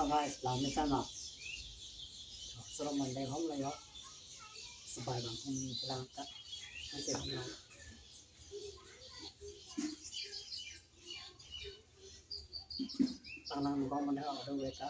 guys làm mấy sao nào sau đó mình đây không lấy đó bài bằng không làm cả anh sẽ không làm tăng năng con mình ở đâu vậy ta